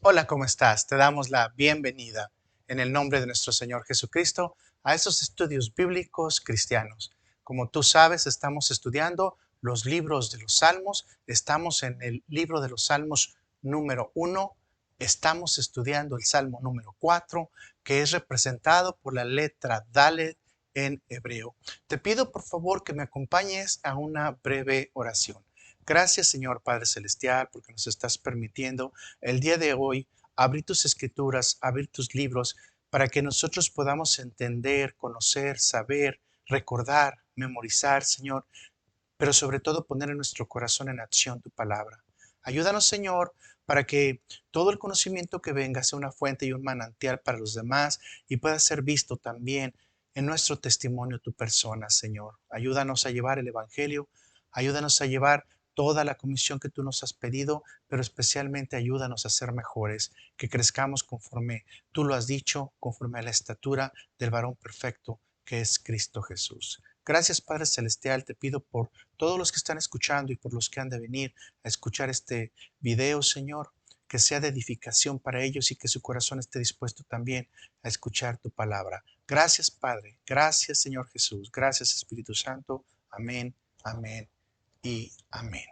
Hola, ¿cómo estás? Te damos la bienvenida en el nombre de nuestro Señor Jesucristo a estos estudios bíblicos cristianos. Como tú sabes, estamos estudiando los libros de los Salmos. Estamos en el libro de los Salmos número 1. Estamos estudiando el Salmo número 4, que es representado por la letra Dalet en hebreo. Te pido por favor que me acompañes a una breve oración. Gracias, Señor Padre Celestial, porque nos estás permitiendo el día de hoy abrir tus escrituras, abrir tus libros, para que nosotros podamos entender, conocer, saber, recordar, memorizar, Señor, pero sobre todo poner en nuestro corazón en acción tu palabra. Ayúdanos, Señor, para que todo el conocimiento que venga sea una fuente y un manantial para los demás y pueda ser visto también en nuestro testimonio tu persona, Señor. Ayúdanos a llevar el Evangelio, ayúdanos a llevar toda la comisión que tú nos has pedido, pero especialmente ayúdanos a ser mejores, que crezcamos conforme tú lo has dicho, conforme a la estatura del varón perfecto que es Cristo Jesús. Gracias, Padre Celestial, te pido por todos los que están escuchando y por los que han de venir a escuchar este video, Señor, que sea de edificación para ellos y que su corazón esté dispuesto también a escuchar tu palabra. Gracias, Padre. Gracias, Señor Jesús. Gracias, Espíritu Santo. Amén, amén y amén.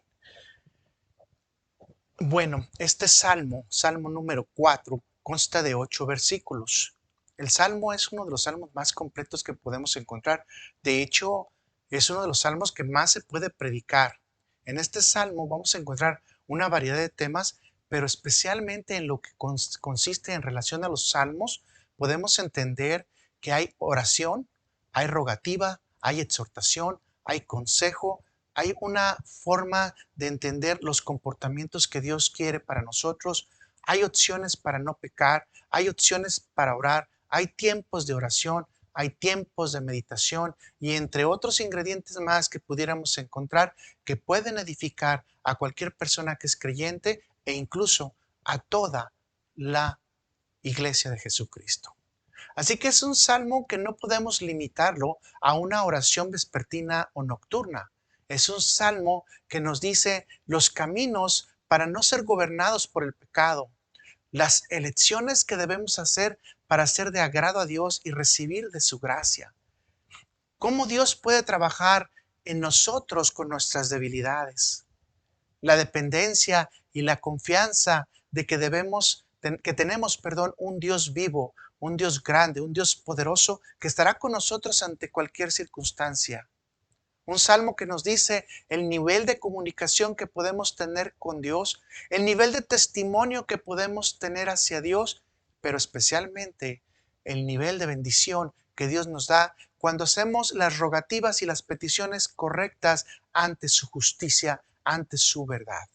Bueno, este salmo, Salmo número 4, consta de 8 versículos. El salmo es uno de los salmos más completos que podemos encontrar. De hecho, es uno de los salmos que más se puede predicar. En este salmo vamos a encontrar una variedad de temas, pero especialmente en lo que consiste en relación a los salmos, podemos entender que hay oración, hay rogativa, hay exhortación, hay consejo, hay una forma de entender los comportamientos que Dios quiere para nosotros. Hay opciones para no pecar, hay opciones para orar, hay tiempos de oración, hay tiempos de meditación y entre otros ingredientes más que pudiéramos encontrar que pueden edificar a cualquier persona que es creyente e incluso a toda la iglesia de Jesucristo. Así que es un salmo que no podemos limitarlo a una oración vespertina o nocturna. Es un salmo que nos dice los caminos para no ser gobernados por el pecado, las elecciones que debemos hacer para ser de agrado a Dios y recibir de su gracia. Cómo Dios puede trabajar en nosotros con nuestras debilidades. La dependencia y la confianza de que tenemos, un Dios vivo, un Dios grande, un Dios poderoso que estará con nosotros ante cualquier circunstancia. Un salmo que nos dice el nivel de comunicación que podemos tener con Dios, el nivel de testimonio que podemos tener hacia Dios, pero especialmente el nivel de bendición que Dios nos da cuando hacemos las rogativas y las peticiones correctas ante su justicia, ante su verdad.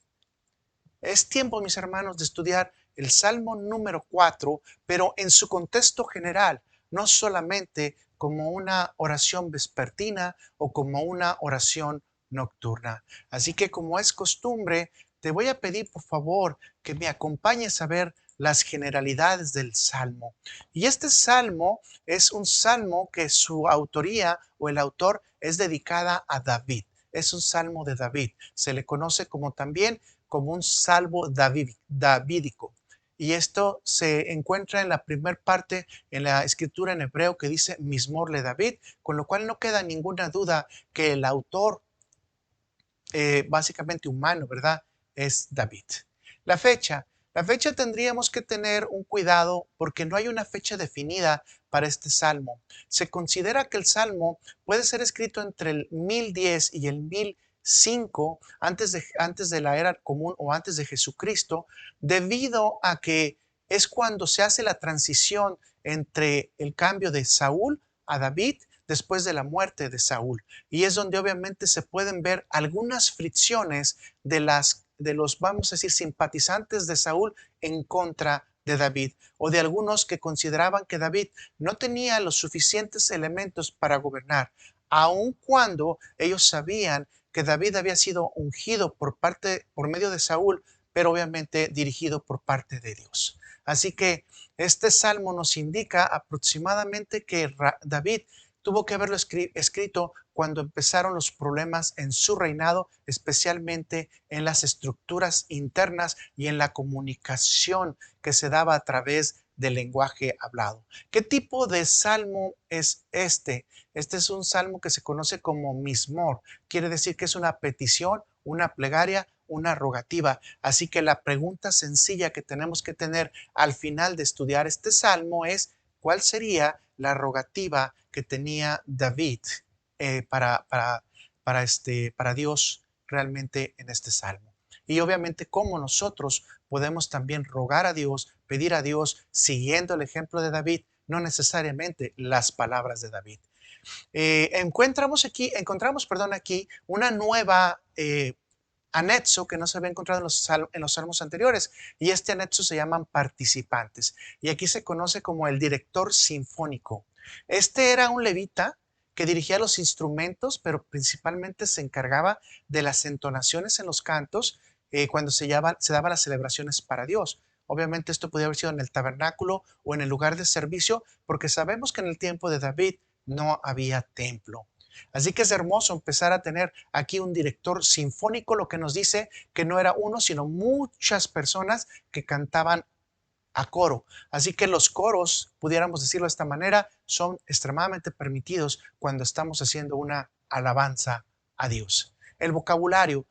Es tiempo, mis hermanos, de estudiar el Salmo número 4, pero en su contexto general, no solamente como una oración vespertina o como una oración nocturna. Así que como es costumbre, te voy a pedir por favor que me acompañes a ver las generalidades del Salmo. Y este Salmo es un Salmo que su autoría o el autor es dedicada a David. Es un Salmo de David. Se le conoce como también como un salmo davídico. Y esto se encuentra en la primera parte en la escritura en hebreo que dice Mismor le David, con lo cual no queda ninguna duda que el autor básicamente humano, ¿verdad? Es David. La fecha. La fecha tendríamos que tener un cuidado porque no hay una fecha definida para este salmo. Se considera que el salmo puede ser escrito entre el 1010 y el 1005 antes de la era común o antes de Jesucristo, debido a que es cuando se hace la transición entre el cambio de Saúl a David después de la muerte de Saúl. Y es donde obviamente se pueden ver algunas fricciones de los, vamos a decir, simpatizantes de Saúl en contra de David, o de algunos que consideraban que David no tenía los suficientes elementos para gobernar, aun cuando ellos sabían que David había sido ungido por medio de Saúl, pero obviamente dirigido por parte de Dios. Así que este salmo nos indica aproximadamente que David tuvo que haberlo escrito cuando empezaron los problemas en su reinado, especialmente en las estructuras internas y en la comunicación que se daba a través del lenguaje hablado. ¿Qué tipo de salmo es este? Este es un salmo que se conoce como mismor. Quiere decir que es una petición, una plegaria, una rogativa. Así que la pregunta sencilla que tenemos que tener al final de estudiar este salmo es: ¿cuál sería la rogativa que tenía David para Dios realmente en este salmo? Y obviamente cómo nosotros podemos también rogar a Dios, pedir a Dios siguiendo el ejemplo de David, no necesariamente las palabras de David. Encontramos aquí una nueva anexo que no se había encontrado en los salmos anteriores, y este anexo se llaman participantes, y aquí se conoce como el director sinfónico. Este era un levita que dirigía los instrumentos, pero principalmente se encargaba de las entonaciones en los cantos cuando se daban las celebraciones para Dios. Obviamente esto podía haber sido en el tabernáculo o en el lugar de servicio, porque sabemos que en el tiempo de David no había templo. Así que es hermoso empezar a tener aquí un director sinfónico, lo que nos dice que no era uno, sino muchas personas que cantaban a coro. Así que los coros, pudiéramos decirlo de esta manera, son extremadamente permitidos cuando estamos haciendo una alabanza a Dios. El vocabulario,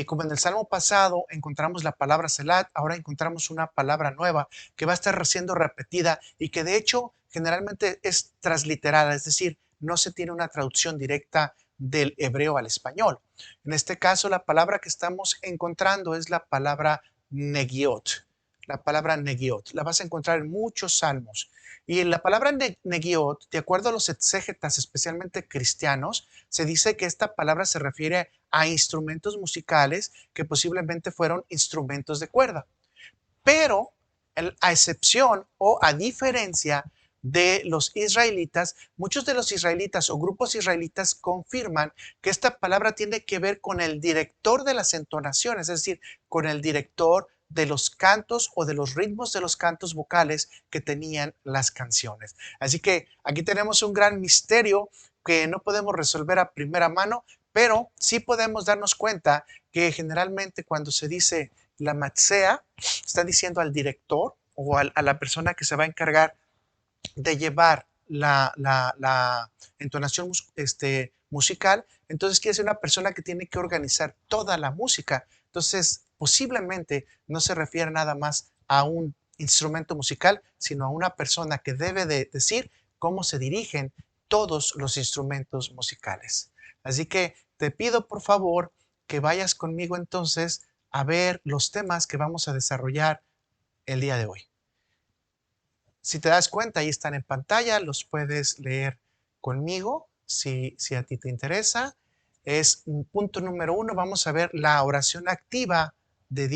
como en el salmo pasado encontramos la palabra Selat, ahora encontramos una palabra nueva que va a estar siendo repetida y que de hecho generalmente es transliterada, es decir, no se tiene una traducción directa del hebreo al español. En este caso, la palabra que estamos encontrando es la palabra negiot. La palabra negiot la vas a encontrar en muchos salmos. Y en la palabra negiot, de acuerdo a los exégetas, especialmente cristianos, se dice que esta palabra se refiere a instrumentos musicales que posiblemente fueron instrumentos de cuerda. Pero a excepción o a diferencia de los israelitas, muchos de los israelitas o grupos israelitas confirman que esta palabra tiene que ver con el director de las entonaciones, es decir, con el director de los cantos o de los ritmos de los cantos vocales que tenían las canciones. Así que aquí tenemos un gran misterio que no podemos resolver a primera mano, pero sí podemos darnos cuenta que generalmente cuando se dice la matzea, está diciendo al director o a la persona que se va a encargar de llevar la entonación musical, entonces quiere ser una persona que tiene que organizar toda la música. Entonces, posiblemente no se refiere nada más a un instrumento musical, sino a una persona que debe de decir cómo se dirigen todos los instrumentos musicales. Así que te pido por favor que vayas conmigo entonces a ver los temas que vamos a desarrollar el día de hoy. Si te das cuenta, ahí están en pantalla, los puedes leer conmigo si a ti te interesa. Es un punto número 1, vamos a ver la oración activa de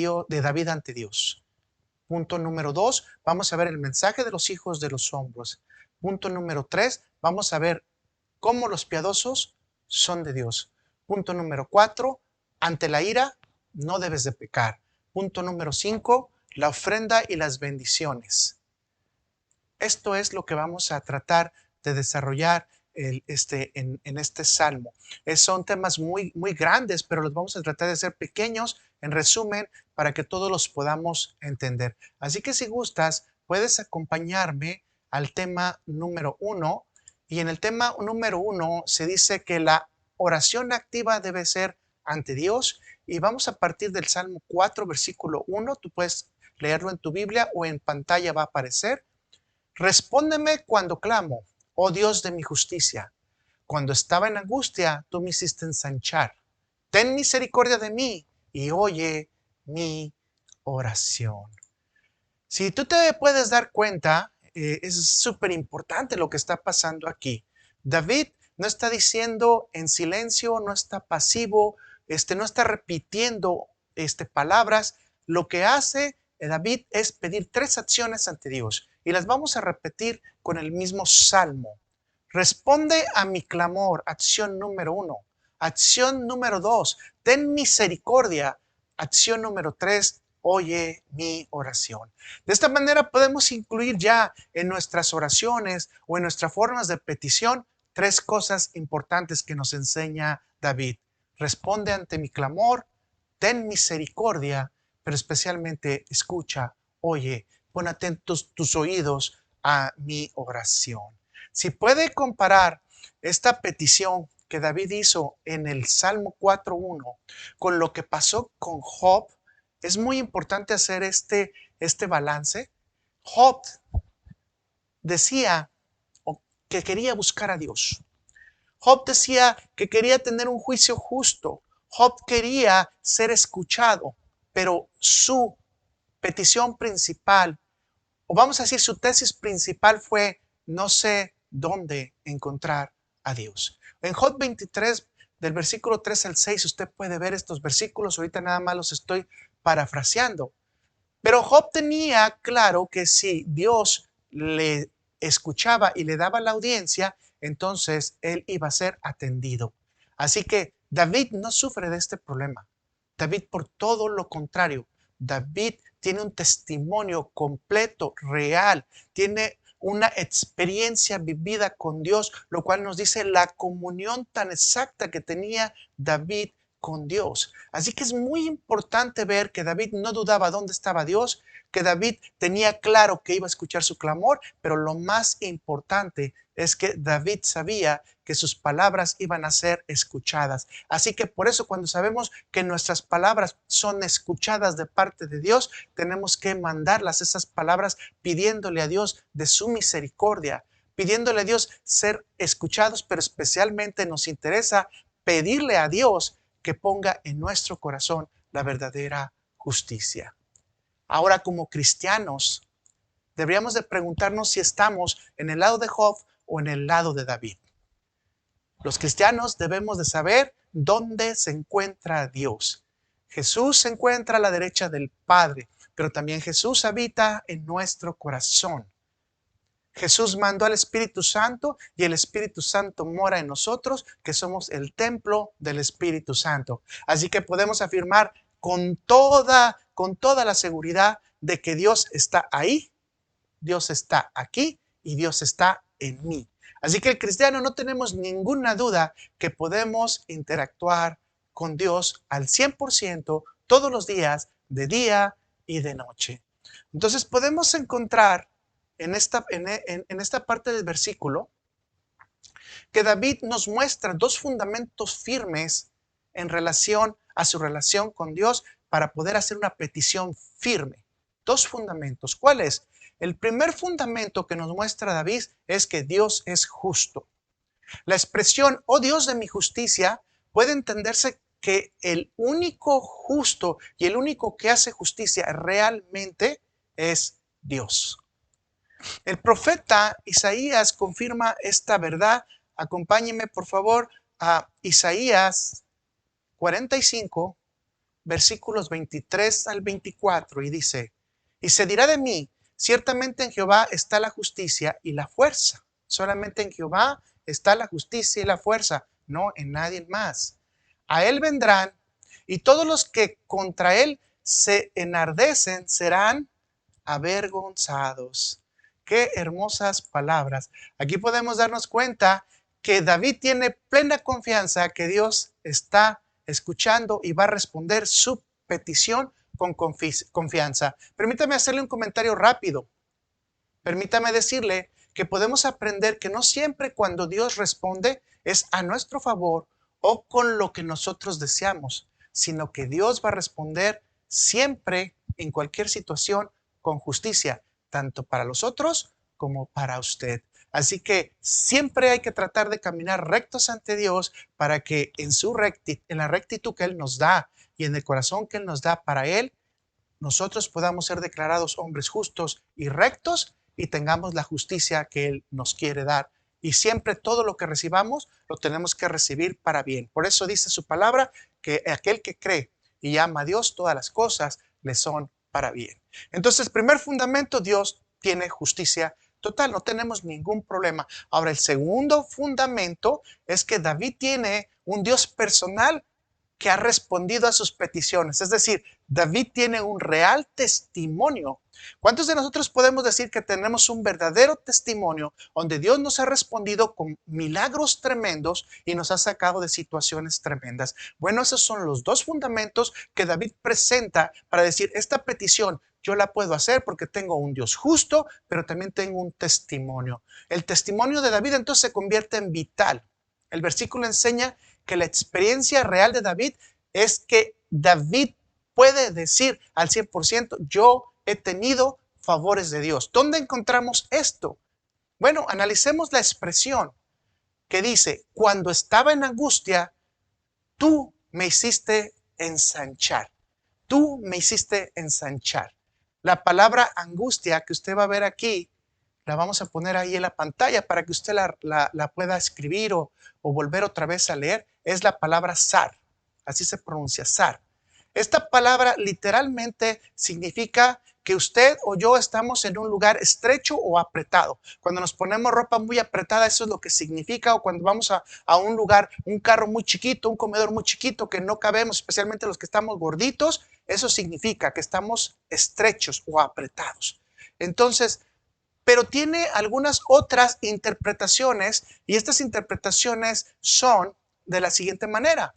David ante Dios. Punto número 2, vamos a ver el mensaje de los hijos de los hombres. Punto número 3, vamos a ver cómo los piadosos son de Dios. Punto número 4, ante la ira no debes de pecar. Punto número 5, la ofrenda y las bendiciones. Esto es lo que vamos a tratar de desarrollar en este salmo. Son temas muy grandes, pero los vamos a tratar de hacer pequeños, en resumen, para que todos los podamos entender. Así que si gustas, puedes acompañarme al tema número 1. Y en el tema número 1 se dice que la oración activa debe ser ante Dios. Y vamos a partir del Salmo 4, versículo 1. Tú puedes leerlo en tu Biblia o en pantalla va a aparecer. Respóndeme cuando clamo, oh Dios de mi justicia. Cuando estaba en angustia, tú me hiciste ensanchar. Ten misericordia de mí y oye mi oración. Si tú te puedes dar cuenta, es súper importante lo que está pasando aquí. David no está diciendo en silencio, no está pasivo, no está repitiendo palabras. Lo que hace David es pedir 3 acciones ante Dios y las vamos a repetir con el mismo salmo. Responde a mi clamor, acción número 1. Acción número 2, ten misericordia. Acción número 3, oye mi oración. De esta manera podemos incluir ya en nuestras oraciones o en nuestras formas de petición tres cosas importantes que nos enseña David. Responde ante mi clamor, ten misericordia, pero especialmente escucha, oye, pon atentos tus oídos a mi oración. Si puede comparar esta petición que David hizo en el Salmo 4.1 con lo que pasó con Job, es muy importante hacer este balance. Job decía que quería buscar a Dios. Job decía que quería tener un juicio justo. Job quería ser escuchado, pero su petición principal, o vamos a decir su tesis principal fue, no sé dónde encontrar a Dios. En Job 23, del versículo 3 al 6, usted puede ver estos versículos, ahorita nada más los estoy parafraseando. Pero Job tenía claro que si Dios le escuchaba y le daba la audiencia, entonces él iba a ser atendido. Así que David no sufre de este problema. David, por todo lo contrario, David tiene un testimonio completo, real, tiene una experiencia vivida con Dios, lo cual nos dice la comunión tan exacta que tenía David con Dios. Así que es muy importante ver que David no dudaba dónde estaba Dios, que David tenía claro que iba a escuchar su clamor, pero lo más importante es que David sabía que sus palabras iban a ser escuchadas. Así que por eso cuando sabemos que nuestras palabras son escuchadas de parte de Dios, tenemos que mandarlas, esas palabras, pidiéndole a Dios de su misericordia, pidiéndole a Dios ser escuchados, pero especialmente nos interesa pedirle a Dios que ponga en nuestro corazón la verdadera justicia. Ahora, como cristianos, deberíamos de preguntarnos si estamos en el lado de Job o en el lado de David. Los cristianos debemos de saber dónde se encuentra Dios. Jesús se encuentra a la derecha del Padre, pero también Jesús habita en nuestro corazón. Jesús mandó al Espíritu Santo y el Espíritu Santo mora en nosotros, que somos el templo del Espíritu Santo. Así que podemos afirmar con toda la seguridad de que Dios está ahí, Dios está aquí y Dios está en mí. Así que el cristiano no tenemos ninguna duda que podemos interactuar con Dios al 100% todos los días, de día y de noche. Entonces podemos encontrar en esta parte del versículo que David nos muestra dos fundamentos firmes en relación a su relación con Dios para poder hacer una petición firme. Dos fundamentos. ¿Cuál es? El primer fundamento que nos muestra David es que Dios es justo. La expresión, oh Dios de mi justicia, puede entenderse que el único justo y el único que hace justicia realmente es Dios. El profeta Isaías confirma esta verdad. Acompáñenme, por favor, a Isaías 45, versículos 23 al 24, y dice, y se dirá de mí, ciertamente en Jehová está la justicia y la fuerza. Solamente en Jehová está la justicia y la fuerza, no en nadie más. A él vendrán, y todos los que contra él se enardecen serán avergonzados. Qué hermosas palabras. Aquí podemos darnos cuenta que David tiene plena confianza que Dios está escuchando y va a responder su petición con confianza. Permítame hacerle un comentario rápido. Permítame decirle que podemos aprender que no siempre cuando Dios responde es a nuestro favor o con lo que nosotros deseamos, sino que Dios va a responder siempre en cualquier situación con justicia, tanto para los otros como para usted. Así que siempre hay que tratar de caminar rectos ante Dios para que en la rectitud que Él nos da y en el corazón que Él nos da para Él, nosotros podamos ser declarados hombres justos y rectos y tengamos la justicia que Él nos quiere dar. Y siempre todo lo que recibamos lo tenemos que recibir para bien. Por eso dice su palabra que aquel que cree y ama a Dios, todas las cosas le son para bien. Entonces, primer fundamento, Dios tiene justicia total, no tenemos ningún problema. Ahora, el segundo fundamento es que David tiene un Dios personal que ha respondido a sus peticiones. Es decir, David tiene un real testimonio. ¿Cuántos de nosotros podemos decir que tenemos un verdadero testimonio donde Dios nos ha respondido con milagros tremendos y nos ha sacado de situaciones tremendas? Bueno, esos son los dos fundamentos que David presenta para decir, esta petición yo la puedo hacer porque tengo un Dios justo, pero también tengo un testimonio. El testimonio de David entonces se convierte en vital. El versículo enseña que la experiencia real de David es que David puede decir al 100%, yo he tenido favores de Dios. ¿Dónde encontramos esto? Bueno, analicemos la expresión que dice, cuando estaba en angustia, tú me hiciste ensanchar. Tú me hiciste ensanchar. La palabra angustia que usted va a ver aquí, la vamos a poner ahí en la pantalla para que usted la pueda escribir o volver otra vez a leer. Es la palabra zar. Así se pronuncia, zar. Esta palabra literalmente significa que usted o yo estamos en un lugar estrecho o apretado. Cuando nos ponemos ropa muy apretada, eso es lo que significa. O cuando vamos a un lugar, un carro muy chiquito, un comedor muy chiquito que no cabemos, especialmente los que estamos gorditos, eso significa que estamos estrechos o apretados. Entonces, pero tiene algunas otras interpretaciones y estas interpretaciones son de la siguiente manera.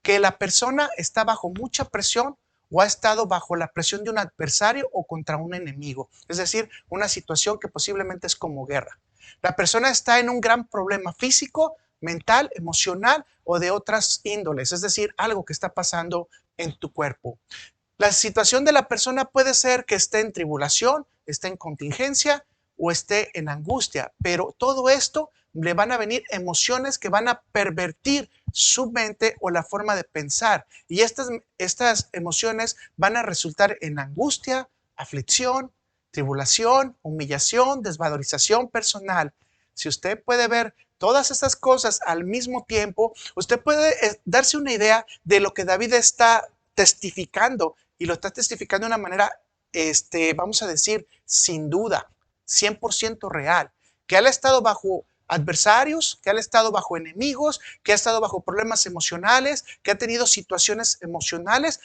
Que la persona está bajo mucha presión o ha estado bajo la presión de un adversario o contra un enemigo. Es decir, una situación que posiblemente es como guerra. La persona está en un gran problema físico, mental, emocional o de otras índoles. Es decir, algo que está pasando en tu cuerpo. La situación de la persona puede ser que esté en tribulación, esté en contingencia o esté en angustia, pero todo esto le van a venir emociones que van a pervertir su mente o la forma de pensar. Y estas emociones van a resultar en angustia, aflicción, tribulación, humillación, desvalorización personal. Si usted puede ver todas estas cosas al mismo tiempo, usted puede darse una idea de lo que David está testificando y lo está testificando de una manera, vamos a decir, sin duda, 100% real, que él ha estado bajo adversarios, que ha estado bajo enemigos, que ha estado bajo problemas emocionales, que ha tenido situaciones emocionales,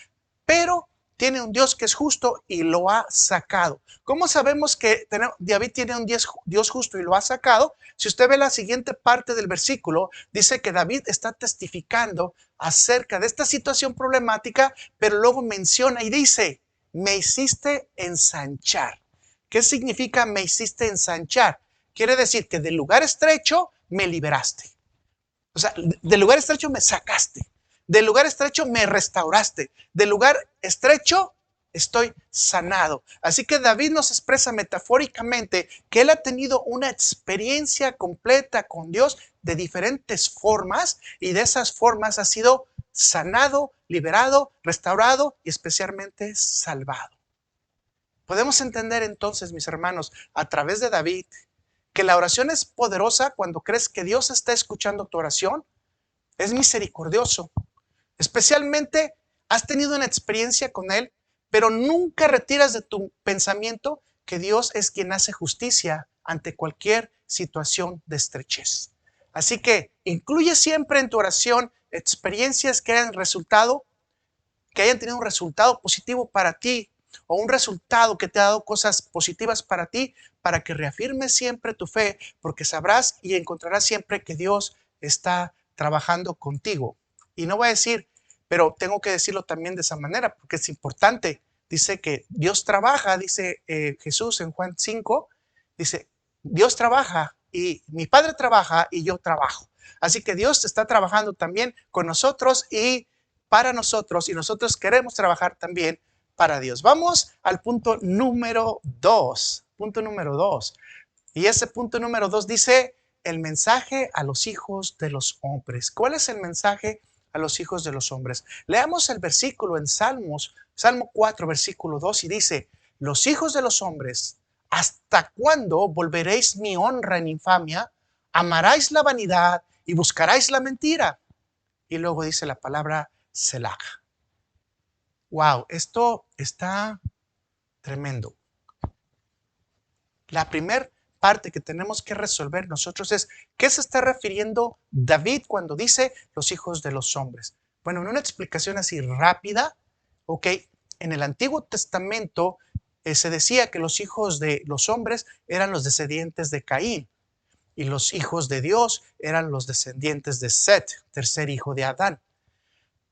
pero tiene un Dios que es justo y lo ha sacado. ¿Cómo sabemos que David tiene un Dios justo y lo ha sacado? Si usted ve la siguiente parte del versículo, dice que David está testificando acerca de esta situación problemática, pero luego menciona y dice, me hiciste ensanchar. ¿Qué significa me hiciste ensanchar? Quiere decir que del lugar estrecho me liberaste. O sea, del lugar estrecho me sacaste. Del lugar estrecho me restauraste. Del lugar estrecho estoy sanado. Así que David nos expresa metafóricamente que él ha tenido una experiencia completa con Dios de diferentes formas y de esas formas ha sido sanado, liberado, restaurado y especialmente salvado. Podemos entender entonces, mis hermanos, a través de David, que la oración es poderosa cuando crees que Dios está escuchando tu oración. Es misericordioso. Especialmente has tenido una experiencia con Él, pero nunca retiras de tu pensamiento que Dios es quien hace justicia ante cualquier situación de estrechez. Así que incluye siempre en tu oración experiencias que hayan tenido un resultado positivo para ti o un resultado que te ha dado cosas positivas para ti, para que reafirmes siempre tu fe, porque sabrás y encontrarás siempre que Dios está trabajando contigo. Y no voy a decir, pero tengo que decirlo también de esa manera, porque es importante. Dice que Dios trabaja, dice Jesús en Juan 5, dice, Dios trabaja y mi Padre trabaja y yo trabajo. Así que Dios está trabajando también con nosotros y para nosotros, y nosotros queremos trabajar también para Dios. Vamos al punto número 2. Punto número 2. Y ese punto número 2 dice el mensaje a los hijos de los hombres. ¿Cuál es el mensaje a los hijos de los hombres? Leamos el versículo en Salmos, Salmo 4, versículo 2 y dice, los hijos de los hombres, ¿hasta cuándo volveréis mi honra en infamia? ¿Amaráis la vanidad y buscaráis la mentira? Y luego dice la palabra Selah. Wow, esto está tremendo. La primera parte que tenemos que resolver nosotros es, ¿qué se está refiriendo David cuando dice los hijos de los hombres? Bueno, en una explicación así rápida, ok, en el Antiguo Testamento se decía que los hijos de los hombres eran los descendientes de Caín y los hijos de Dios eran los descendientes de Set, tercer hijo de Adán.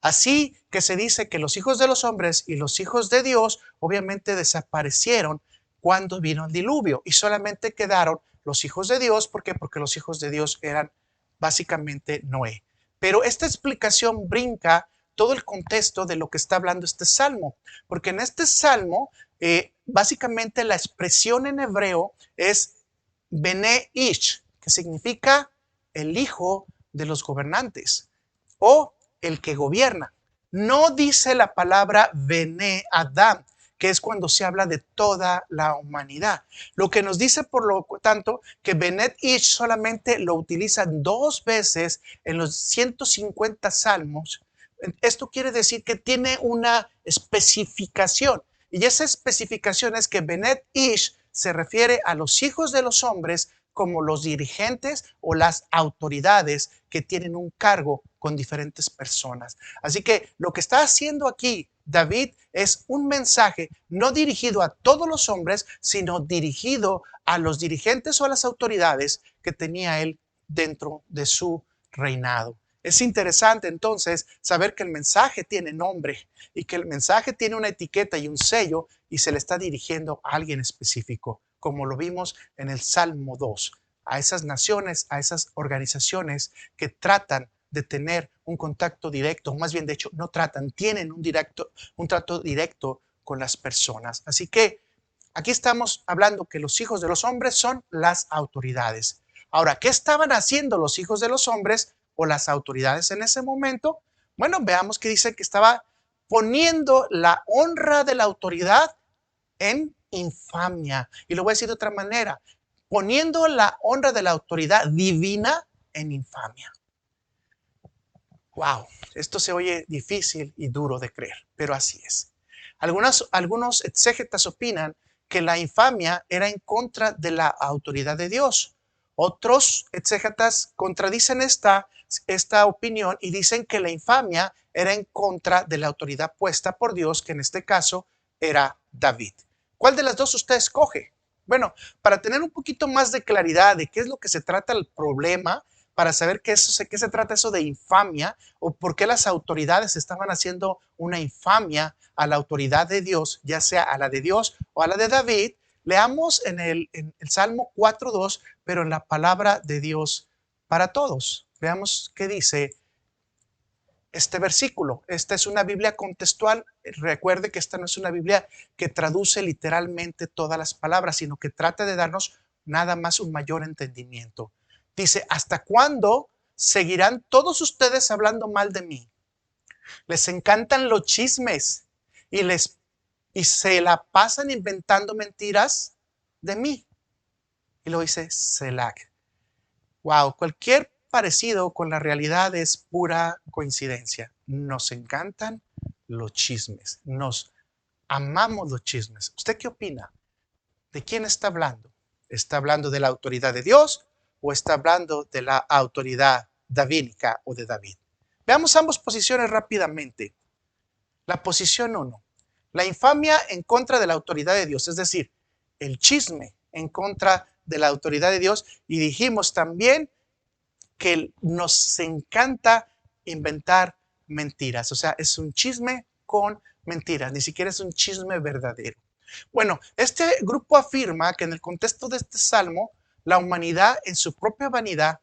Así que se dice que los hijos de los hombres y los hijos de Dios obviamente desaparecieron cuando vino el diluvio y solamente quedaron los hijos de Dios. ¿Por qué? Porque los hijos de Dios eran básicamente Noé. Pero esta explicación brinca todo el contexto de lo que está hablando este salmo, porque en este salmo básicamente la expresión en hebreo es Bene Ish, que significa el hijo de los gobernantes o el que gobierna. No dice la palabra Bene Adam, que es cuando se habla de toda la humanidad. Lo que nos dice, por lo tanto, que Benet Ish solamente lo utiliza 2 veces en los 150 salmos. Esto quiere decir que tiene una especificación. Y esa especificación es que Benet Ish se refiere a los hijos de los hombres como los dirigentes o las autoridades que tienen un cargo con diferentes personas. Así que lo que está haciendo aquí David es un mensaje no dirigido a todos los hombres, sino dirigido a los dirigentes o a las autoridades que tenía él dentro de su reinado. Es interesante entonces saber que el mensaje tiene nombre y que el mensaje tiene una etiqueta y un sello y se le está dirigiendo a alguien específico, como lo vimos en el Salmo 2, a esas naciones, a esas organizaciones que tratan de tener un contacto directo, más bien de hecho no tratan, tienen un trato directo con las personas. Así que aquí estamos hablando que los hijos de los hombres son las autoridades. Ahora, ¿qué estaban haciendo los hijos de los hombres o las autoridades en ese momento? Bueno, veamos que dice que estaba poniendo la honra de la autoridad en infamia. Y lo voy a decir de otra manera, poniendo la honra de la autoridad divina en infamia. Wow, esto se oye difícil y duro de creer, pero así es. Algunos exégetas opinan que la infamia era en contra de la autoridad de Dios. Otros exégetas contradicen esta opinión y dicen que la infamia era en contra de la autoridad puesta por Dios, que en este caso era David. ¿Cuál de las dos usted escoge? Bueno, para tener un poquito más de claridad de qué es lo que se trata el problema, para saber qué se trata eso de infamia o por qué las autoridades estaban haciendo una infamia a la autoridad de Dios, ya sea a la de Dios o a la de David, leamos en el Salmo 4.2, pero en la palabra de Dios para todos. Veamos qué dice este versículo. Esta es una Biblia contextual. Recuerde que esta no es una Biblia que traduce literalmente todas las palabras, sino que trata de darnos nada más un mayor entendimiento. Dice, ¿hasta cuándo seguirán todos ustedes hablando mal de mí? Les encantan los chismes y se la pasan inventando mentiras de mí. Y lo dice Selah. Wow, cualquier parecido con la realidad es pura coincidencia. Nos encantan los chismes, nos amamos los chismes. ¿Usted qué opina? ¿De quién está hablando? ¿Está hablando de la autoridad de Dios o está hablando de la autoridad davídica o de David? Veamos ambas posiciones rápidamente. La posición 1, la infamia en contra de la autoridad de Dios, es decir, el chisme en contra de la autoridad de Dios. Y dijimos también que nos encanta inventar mentiras. O sea, es un chisme con mentiras, ni siquiera es un chisme verdadero. Bueno, este grupo afirma que en el contexto de este salmo, la humanidad en su propia vanidad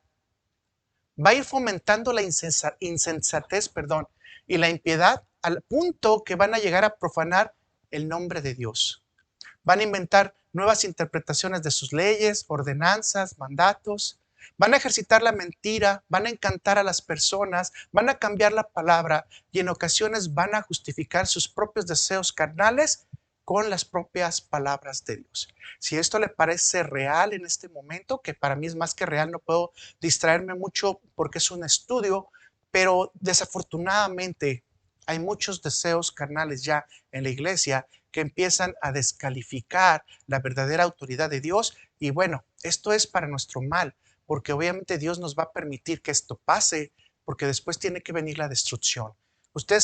va a ir fomentando la insensatez, y la impiedad al punto que van a llegar a profanar el nombre de Dios. Van a inventar nuevas interpretaciones de sus leyes, ordenanzas, mandatos. Van a ejercitar la mentira, van a encantar a las personas, van a cambiar la palabra y en ocasiones van a justificar sus propios deseos carnales con las propias palabras de Dios. Si esto le parece real en este momento, que para mí es más que real, no puedo distraerme mucho porque es un estudio, pero desafortunadamente hay muchos deseos carnales ya en la iglesia que empiezan a descalificar la verdadera autoridad de Dios. Y bueno, esto es para nuestro mal, porque obviamente Dios nos va a permitir que esto pase, porque después tiene que venir la destrucción. Usted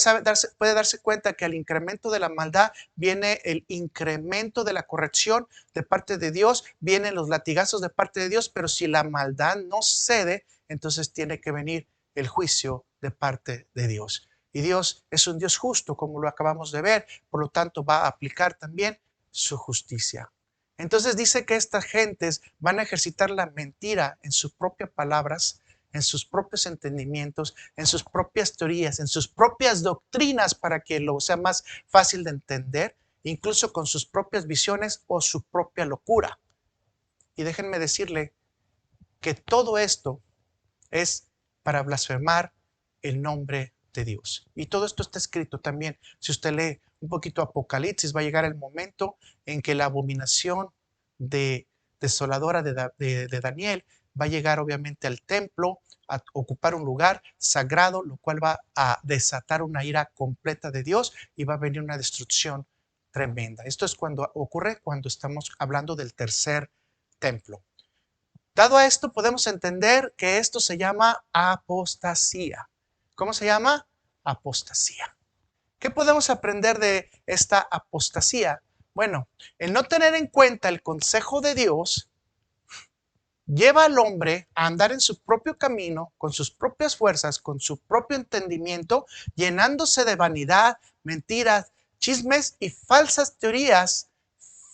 puede darse cuenta que al incremento de la maldad viene el incremento de la corrección de parte de Dios, vienen los latigazos de parte de Dios, pero si la maldad no cede, entonces tiene que venir el juicio de parte de Dios. Y Dios es un Dios justo, como lo acabamos de ver, por lo tanto va a aplicar también su justicia. Entonces dice que estas gentes van a ejercitar la mentira en sus propias palabras, en sus propios entendimientos, en sus propias teorías, en sus propias doctrinas para que lo sea más fácil de entender, incluso con sus propias visiones o su propia locura. Y déjenme decirle que todo esto es para blasfemar el nombre de Dios. Y todo esto está escrito también. Si usted lee un poquito Apocalipsis, va a llegar el momento en que la abominación desoladora de Daniel va a llegar obviamente al templo, a ocupar un lugar sagrado, lo cual va a desatar una ira completa de Dios y va a venir una destrucción tremenda. Esto es cuando ocurre cuando estamos hablando del tercer templo. Dado a esto, podemos entender que esto se llama apostasía. ¿Cómo se llama? Apostasía. ¿Qué podemos aprender de esta apostasía? Bueno, el no tener en cuenta el consejo de Dios lleva al hombre a andar en su propio camino, con sus propias fuerzas, con su propio entendimiento, llenándose de vanidad, mentiras, chismes y falsas teorías,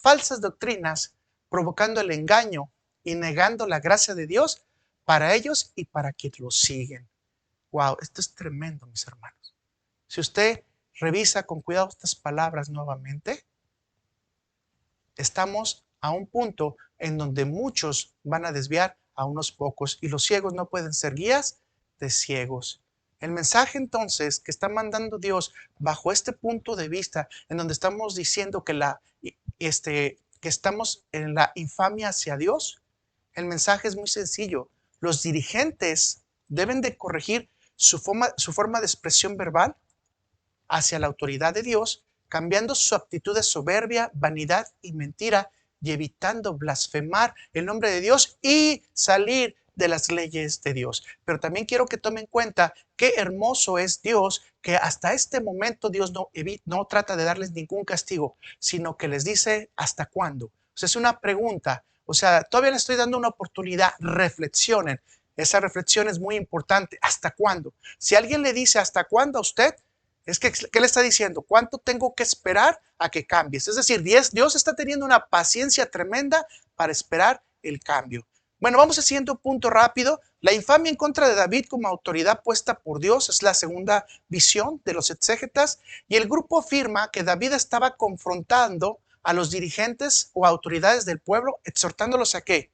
falsas doctrinas, provocando el engaño y negando la gracia de Dios para ellos y para quienes lo siguen. Wow, esto es tremendo, mis hermanos. Si usted revisa con cuidado estas palabras nuevamente, estamos a un punto en donde muchos van a desviar a unos pocos y los ciegos no pueden ser guías de ciegos. El mensaje entonces que está mandando Dios bajo este punto de vista, en donde estamos diciendo que estamos en la infamia hacia Dios, el mensaje es muy sencillo. Los dirigentes deben de corregir su forma de expresión verbal hacia la autoridad de Dios, cambiando su actitud de soberbia, vanidad y mentira y evitando blasfemar el nombre de Dios y salir de las leyes de Dios. Pero también quiero que tomen en cuenta qué hermoso es Dios, que hasta este momento Dios no trata de darles ningún castigo, sino que les dice hasta cuándo. O sea, es una pregunta. O sea, todavía les estoy dando una oportunidad. Reflexionen. Esa reflexión es muy importante. ¿Hasta cuándo? Si alguien le dice hasta cuándo a usted, es que, ¿qué le está diciendo? ¿Cuánto tengo que esperar a que cambies? Es decir, Dios está teniendo una paciencia tremenda para esperar el cambio. Bueno, vamos al siguiente punto rápido. La infamia en contra de David como autoridad puesta por Dios es la segunda visión de los exégetas. Y el grupo afirma que David estaba confrontando a los dirigentes o autoridades del pueblo, exhortándolos a ¿qué?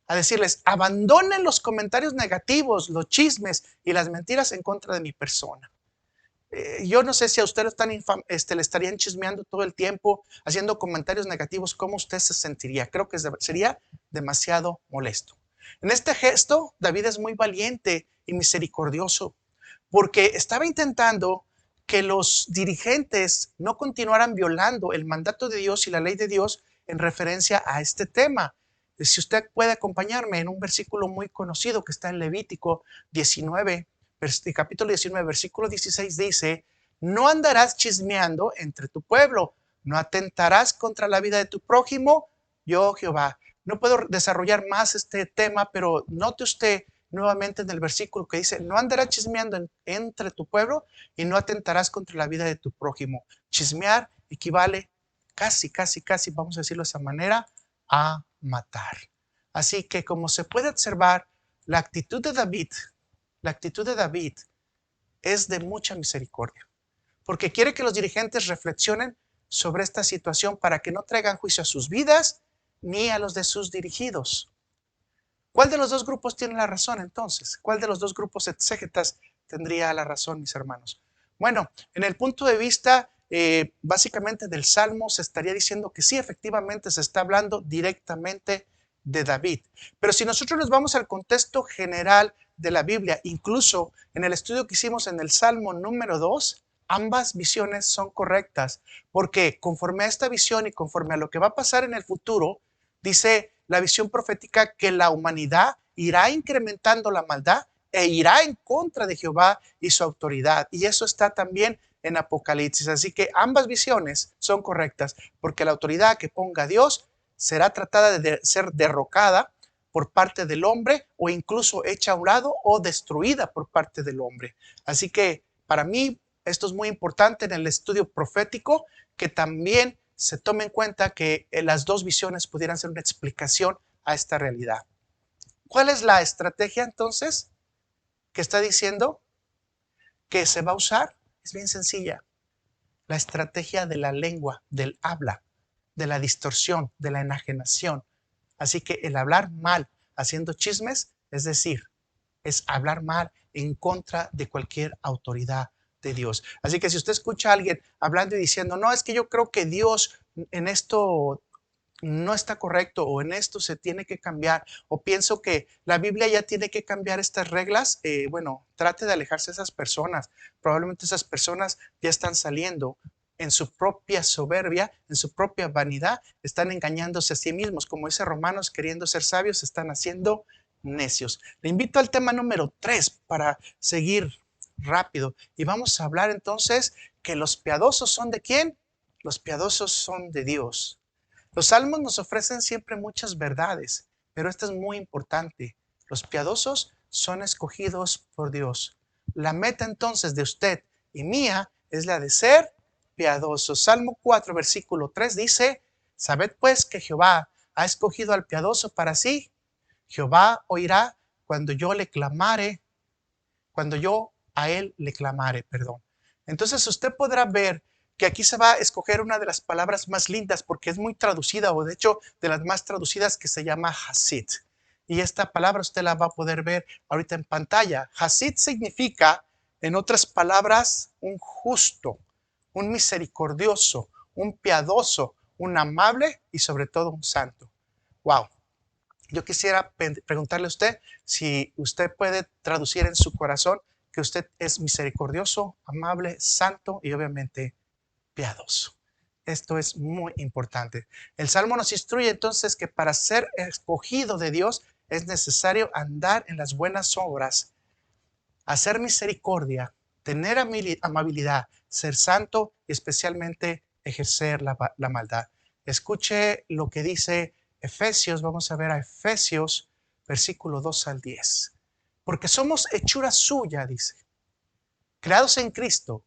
A decirles, abandonen los comentarios negativos, los chismes y las mentiras en contra de mi persona. Yo no sé si a usted le estarían chismeando todo el tiempo, haciendo comentarios negativos, ¿cómo usted se sentiría? Creo que sería demasiado molesto. En este gesto, David es muy valiente y misericordioso, porque estaba intentando que los dirigentes no continuaran violando el mandato de Dios y la ley de Dios en referencia a este tema. Si usted puede acompañarme en un versículo muy conocido que está en Levítico 19, capítulo 19, versículo 16 dice, no andarás chismeando entre tu pueblo, no atentarás contra la vida de tu prójimo, yo Jehová. No puedo desarrollar más este tema, pero note usted nuevamente en el versículo que dice, no andarás chismeando entre tu pueblo y no atentarás contra la vida de tu prójimo. Chismear equivale casi, vamos a decirlo de esa manera, a matar. Así que como se puede observar, la actitud de David es de mucha misericordia, porque quiere que los dirigentes reflexionen sobre esta situación para que no traigan juicio a sus vidas ni a los de sus dirigidos. ¿Cuál de los dos grupos tiene la razón entonces? ¿Cuál de los dos grupos exégetas tendría la razón, mis hermanos? Bueno, en el punto de vista básicamente del Salmo se estaría diciendo que sí, efectivamente se está hablando directamente de David. Pero si nosotros nos vamos al contexto general de la Biblia, incluso en el estudio que hicimos en el Salmo número 2, ambas visiones son correctas, porque conforme a esta visión y conforme a lo que va a pasar en el futuro, dice la visión profética que la humanidad irá incrementando la maldad e irá en contra de Jehová y su autoridad. Y eso está también en Apocalipsis. Así que ambas visiones son correctas, porque la autoridad que ponga Dios será tratada de ser derrocada por parte del hombre o incluso hecha a un lado o destruida por parte del hombre. Así que para mí esto es muy importante en el estudio profético, que también se tome en cuenta que las dos visiones pudieran ser una explicación a esta realidad. ¿Cuál es la estrategia entonces que está diciendo que se va a usar? Es bien sencilla. La estrategia de la lengua, del habla, de la distorsión, de la enajenación. Así que el hablar mal haciendo chismes, es decir, es hablar mal en contra de cualquier autoridad de Dios. Así que si usted escucha a alguien hablando y diciendo, no, es que yo creo que Dios en esto no está correcto o en esto se tiene que cambiar o pienso que la Biblia ya tiene que cambiar estas reglas, bueno, trate de alejarse de esas personas. Probablemente esas personas ya están saliendo en su propia soberbia, en su propia vanidad, están engañándose a sí mismos. Como dice Romanos, queriendo ser sabios, están haciendo necios. Le invito al tema número 3 para seguir rápido y vamos a hablar entonces que los piadosos son ¿de quién? Los piadosos son de Dios. Los salmos nos ofrecen siempre muchas verdades, pero esta es muy importante. Los piadosos son escogidos por Dios. La meta entonces de usted y mía es la de ser piadosos. Salmo 4, versículo 3 dice, sabed pues que Jehová ha escogido al piadoso para sí. Jehová oirá cuando yo le clamare, cuando yo a él le clamare, perdón. Entonces usted podrá ver que aquí se va a escoger una de las palabras más lindas porque es muy traducida o de hecho de las más traducidas que se llama Hasid. Y esta palabra usted la va a poder ver ahorita en pantalla. Hasid significa, en otras palabras, un justo, un misericordioso, un piadoso, un amable y sobre todo un santo. Wow. Yo quisiera preguntarle a usted si usted puede traducir en su corazón que usted es misericordioso, amable, santo y obviamente piadoso. Esto es muy importante. El Salmo nos instruye entonces que para ser escogido de Dios es necesario andar en las buenas obras, hacer misericordia, tener amabilidad, ser santo y especialmente ejercer la maldad. Escuche lo que dice Efesios, vamos a ver a Efesios, versículo 2 al 10. Porque somos hechura suya, dice, creados en Cristo,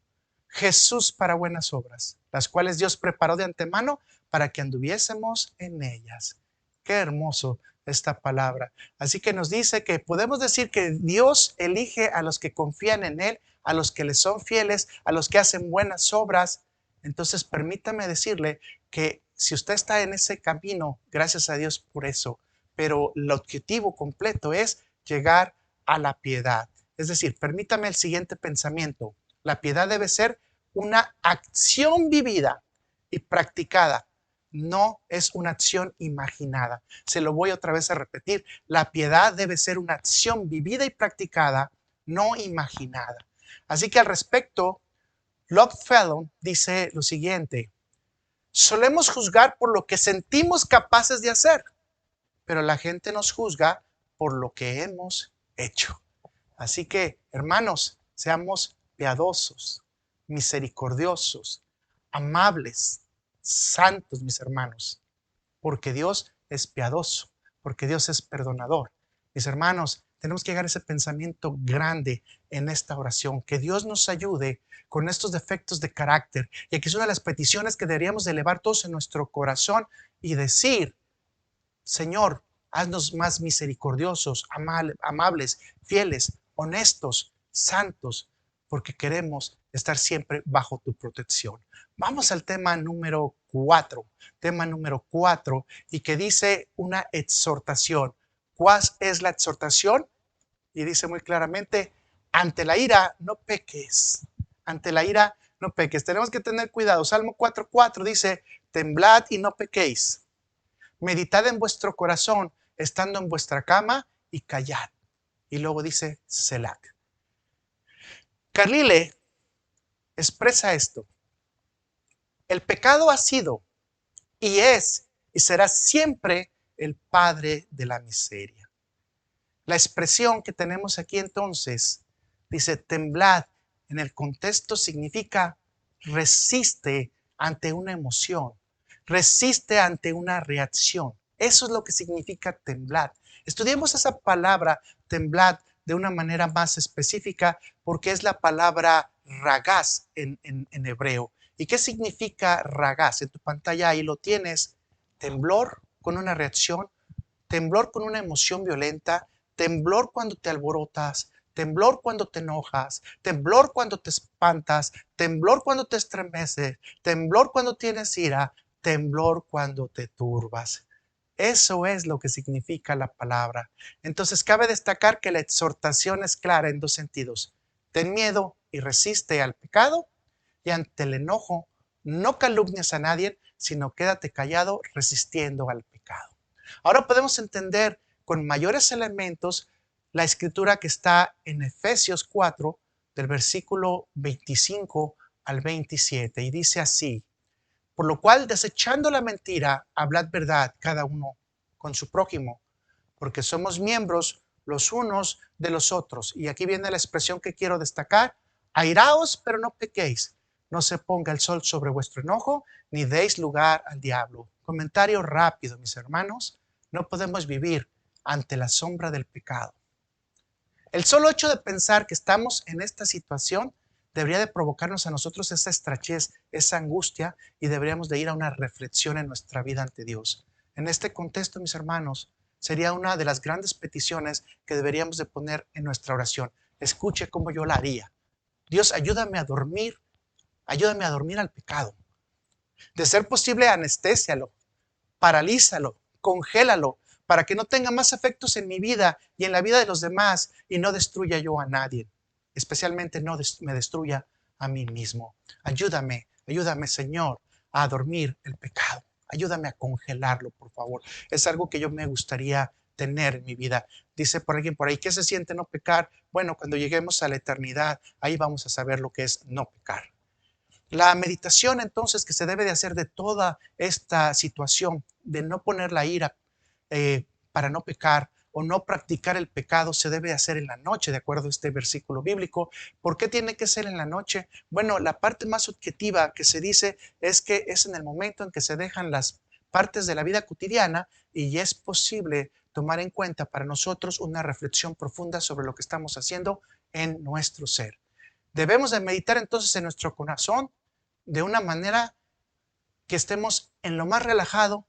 Jesús para buenas obras, las cuales Dios preparó de antemano para que anduviésemos en ellas. Qué hermoso esta palabra. Así que nos dice que podemos decir que Dios elige a los que confían en Él, a los que le son fieles, a los que hacen buenas obras. Entonces permítame decirle que si usted está en ese camino, gracias a Dios por eso, pero el objetivo completo es llegar a la piedad. Es decir, permítame el siguiente pensamiento. La piedad debe ser una acción vivida y practicada. No es una acción imaginada. Se lo voy otra vez a repetir. La piedad debe ser una acción vivida y practicada, no imaginada. Así que al respecto, Longfellow dice lo siguiente. Solemos juzgar por lo que sentimos capaces de hacer, pero la gente nos juzga por lo que hemos hecho. Así que, hermanos, seamos piadosos, misericordiosos, amables, santos, mis hermanos, porque Dios es piadoso, porque Dios es perdonador. Mis hermanos, tenemos que llegar a ese pensamiento grande en esta oración, que Dios nos ayude con estos defectos de carácter. Y aquí es una de las peticiones que deberíamos de elevar todos en nuestro corazón y decir, Señor, haznos más misericordiosos, amables, fieles, honestos, santos, porque queremos estar siempre bajo tu protección. Vamos al tema número 4, y que dice una exhortación. ¿Cuál es la exhortación? Y dice muy claramente, ante la ira no peques, ante la ira no peques. Tenemos que tener cuidado. Salmo 4:4 dice, temblad y no pequéis. Meditad en vuestro corazón, estando en vuestra cama y callad. Y luego dice Selah. Carlile expresa esto. El pecado ha sido y es y será siempre el padre de la miseria. La expresión que tenemos aquí entonces dice temblad. En el contexto significa resiste ante una emoción, resiste ante una reacción. Eso es lo que significa temblar. Estudiemos esa palabra temblad de una manera más específica porque es la palabra ragaz en hebreo. ¿Y qué significa ragaz? En tu pantalla ahí lo tienes. Temblor con una reacción, temblor con una emoción violenta, temblor cuando te alborotas, temblor cuando te enojas, temblor cuando te espantas, temblor cuando te estremeces, temblor cuando tienes ira, temblor cuando te turbas. Eso es lo que significa la palabra. Entonces cabe destacar que la exhortación es clara en dos sentidos. Ten miedo y resiste al pecado, y ante el enojo no calumnias a nadie, sino quédate callado resistiendo al pecado. Ahora podemos entender con mayores elementos la escritura que está en Efesios 4, del versículo 25 al 27, y dice así: por lo cual, desechando la mentira, hablad verdad cada uno con su prójimo, porque somos miembros los unos de los otros. Y aquí viene la expresión que quiero destacar: airaos, pero no pequéis. No se ponga el sol sobre vuestro enojo, ni deis lugar al diablo. Comentario rápido, mis hermanos. No podemos vivir ante la sombra del pecado. El solo hecho de pensar que estamos en esta situación debería de provocarnos a nosotros esa estrechez, esa angustia, y deberíamos de ir a una reflexión en nuestra vida ante Dios. En este contexto, mis hermanos, sería una de las grandes peticiones que deberíamos de poner en nuestra oración. Escuche cómo yo la haría. Dios, ayúdame a dormir al pecado. De ser posible, anestésialo, paralízalo, congélalo, para que no tenga más efectos en mi vida y en la vida de los demás y no destruya yo a nadie, especialmente no me destruya a mí mismo. Ayúdame, Señor, a dormir el pecado. Ayúdame a congelarlo, por favor. Es algo que yo me gustaría tener en mi vida. Dice por alguien por ahí, ¿qué se siente no pecar? Bueno, cuando lleguemos a la eternidad, ahí vamos a saber lo que es no pecar. La meditación entonces que se debe de hacer de toda esta situación, de no poner la ira para no pecar o no practicar el pecado, se debe hacer en la noche, de acuerdo a este versículo bíblico. ¿Por qué tiene que ser en la noche? Bueno, la parte más objetiva que se dice es que es en el momento en que se dejan las partes de la vida cotidiana y es posible tomar en cuenta para nosotros una reflexión profunda sobre lo que estamos haciendo en nuestro ser. Debemos de meditar entonces en nuestro corazón de una manera que estemos en lo más relajado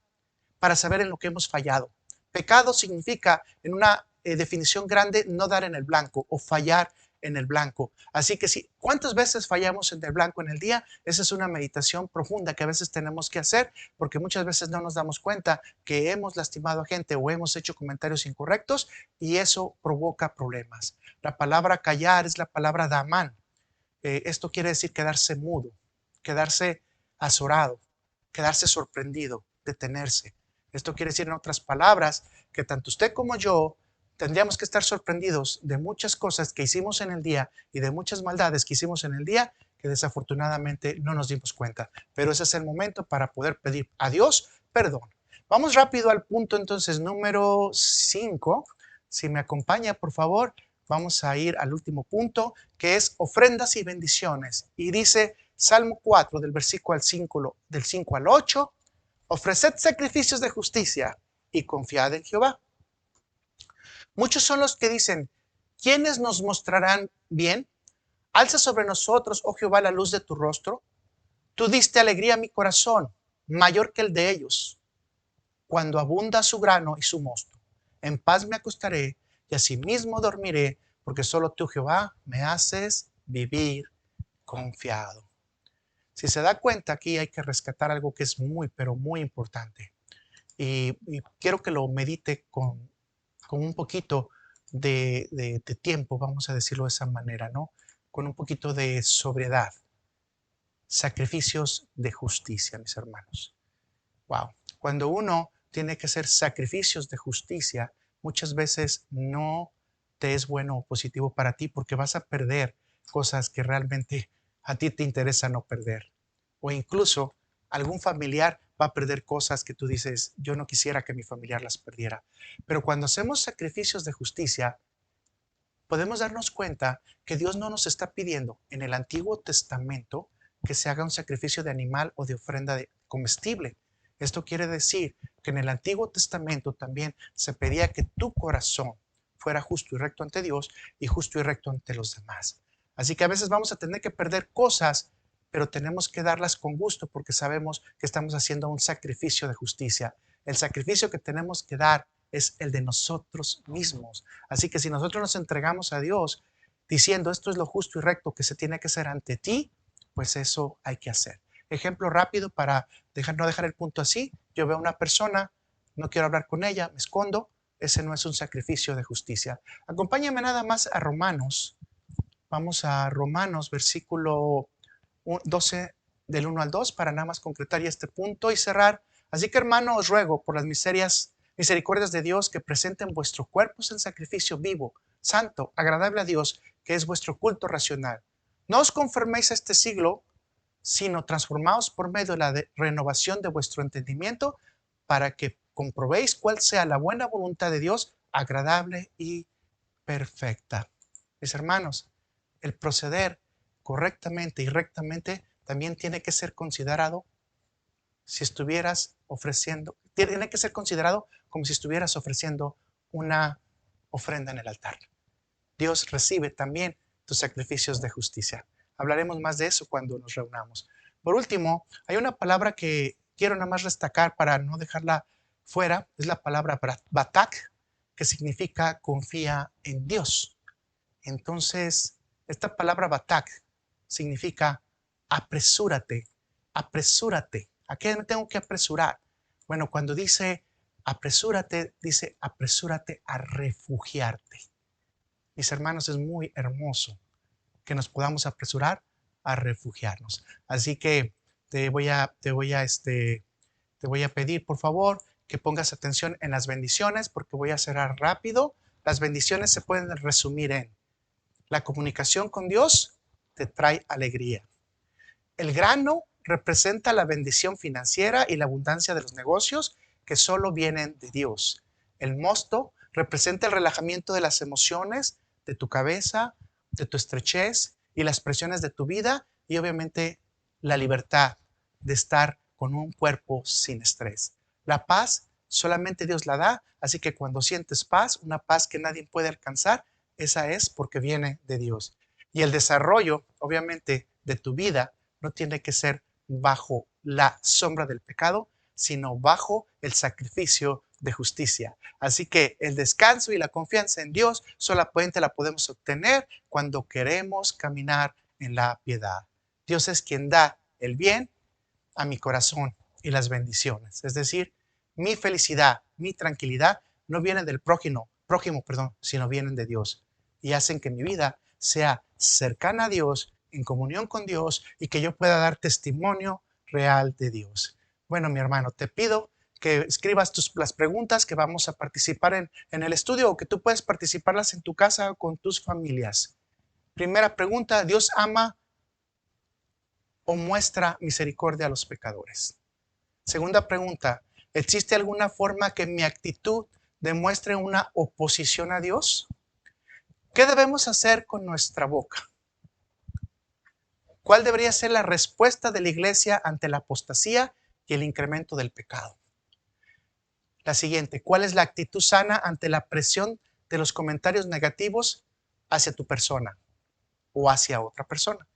para saber en lo que hemos fallado. Pecado significa, en una definición grande, no dar en el blanco o fallar en el blanco. Así que si, ¿cuántas veces fallamos en el blanco en el día? Esa es una meditación profunda que a veces tenemos que hacer porque muchas veces no nos damos cuenta que hemos lastimado a gente o hemos hecho comentarios incorrectos y eso provoca problemas. La palabra callar es la palabra damán. Esto quiere decir quedarse mudo, quedarse azorado, quedarse sorprendido, detenerse. Esto quiere decir, en otras palabras, que tanto usted como yo tendríamos que estar sorprendidos de muchas cosas que hicimos en el día y de muchas maldades que hicimos en el día que desafortunadamente no nos dimos cuenta. Pero ese es el momento para poder pedir a Dios perdón. Vamos rápido al punto entonces número 5. Si me acompaña, por favor, vamos a ir al último punto, que es ofrendas y bendiciones. Y dice Salmo 4, del 5 al 8, ofreced sacrificios de justicia y confiad en Jehová. Muchos son los que dicen, ¿quiénes nos mostrarán bien? Alza sobre nosotros, oh Jehová, la luz de tu rostro. Tú diste alegría a mi corazón, mayor que el de ellos, cuando abunda su grano y su mosto. En paz me acostaré y asimismo dormiré, porque solo tú, Jehová, me haces vivir confiado. Si se da cuenta, aquí hay que rescatar algo que es muy, pero muy importante. Y quiero que lo medite con un poquito de tiempo, vamos a decirlo de esa manera, ¿no? Con un poquito de sobriedad. Sacrificios de justicia, mis hermanos. Wow. Cuando uno tiene que hacer sacrificios de justicia, muchas veces no te es bueno o positivo para ti porque vas a perder cosas que realmente a ti te interesa no perder. O incluso algún familiar va a perder cosas que tú dices, yo no quisiera que mi familiar las perdiera. Pero cuando hacemos sacrificios de justicia, podemos darnos cuenta que Dios no nos está pidiendo en el Antiguo Testamento que se haga un sacrificio de animal o de ofrenda de comestible. Esto quiere decir que en el Antiguo Testamento también se pedía que tu corazón fuera justo y recto ante Dios y justo y recto ante los demás. Así que a veces vamos a tener que perder cosas, pero tenemos que darlas con gusto porque sabemos que estamos haciendo un sacrificio de justicia. El sacrificio que tenemos que dar es el de nosotros mismos. Así que si nosotros nos entregamos a Dios diciendo esto es lo justo y recto que se tiene que hacer ante ti, pues eso hay que hacer. Ejemplo rápido para no dejar el punto así. Yo veo a una persona, no quiero hablar con ella, me escondo. Ese no es un sacrificio de justicia. Acompáñame nada más a Romanos. Vamos a Romanos, versículo 12, del 1 al 2, para nada más concretar ya este punto y cerrar. Así que, hermano, os ruego por las misericordias de Dios que presenten vuestros cuerpos en sacrificio vivo, santo, agradable a Dios, que es vuestro culto racional. No os conforméis a este siglo, sino transformaos por medio de la renovación de vuestro entendimiento, para que comprobéis cuál sea la buena voluntad de Dios, agradable y perfecta. Mis hermanos, el proceder correctamente y rectamente también tiene que ser considerado si estuvieras ofreciendo, tiene que ser considerado como si estuvieras ofreciendo una ofrenda en el altar. Dios recibe también tus sacrificios de justicia. Hablaremos más de eso cuando nos reunamos. Por último, hay una palabra que quiero nada más destacar para no dejarla fuera, es la palabra batak, que significa confía en Dios. Entonces, esta palabra batak significa apresúrate, apresúrate. ¿A qué me tengo que apresurar? Bueno, cuando dice apresúrate a refugiarte. Mis hermanos, es muy hermoso que nos podamos apresurar a refugiarnos. Así que te voy a pedir, por favor, que pongas atención en las bendiciones, porque voy a cerrar rápido. Las bendiciones se pueden resumir en: la comunicación con Dios te trae alegría. El grano representa la bendición financiera y la abundancia de los negocios que solo vienen de Dios. El mosto representa el relajamiento de las emociones, de tu cabeza, de tu estrechez y las presiones de tu vida, y obviamente la libertad de estar con un cuerpo sin estrés. La paz solamente Dios la da, así que cuando sientes paz, una paz que nadie puede alcanzar, esa es porque viene de Dios. Y el desarrollo, obviamente, de tu vida no tiene que ser bajo la sombra del pecado, sino bajo el sacrificio de justicia. Así que el descanso y la confianza en Dios solamente la podemos obtener cuando queremos caminar en la piedad. Dios es quien da el bien a mi corazón y las bendiciones. Es decir, mi felicidad, mi tranquilidad no vienen del prójimo, sino vienen de Dios y hacen que mi vida sea cercana a Dios, en comunión con Dios, y que yo pueda dar testimonio real de Dios. Bueno, mi hermano, te pido que escribas las preguntas que vamos a participar en el estudio, o que tú puedes participarlas en tu casa o con tus familias. Primera pregunta: ¿Dios ama o muestra misericordia a los pecadores? Segunda pregunta: ¿existe alguna forma que mi actitud demuestre una oposición a Dios? ¿Qué debemos hacer con nuestra boca? ¿Cuál debería ser la respuesta de la iglesia ante la apostasía y el incremento del pecado? La siguiente: ¿cuál es la actitud sana ante la presión de los comentarios negativos hacia tu persona o hacia otra persona?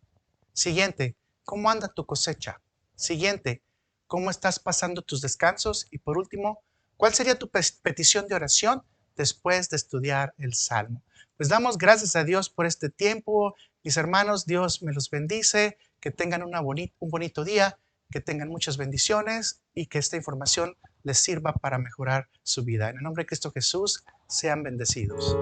Siguiente: ¿cómo anda tu cosecha? Siguiente: ¿cómo estás pasando tus descansos? Y por último, ¿cuál sería tu petición de oración después de estudiar el Salmo? Pues damos gracias a Dios por este tiempo. Mis hermanos, Dios me los bendice, que tengan un bonito día, que tengan muchas bendiciones y que esta información les sirva para mejorar su vida. En el nombre de Cristo Jesús, sean bendecidos.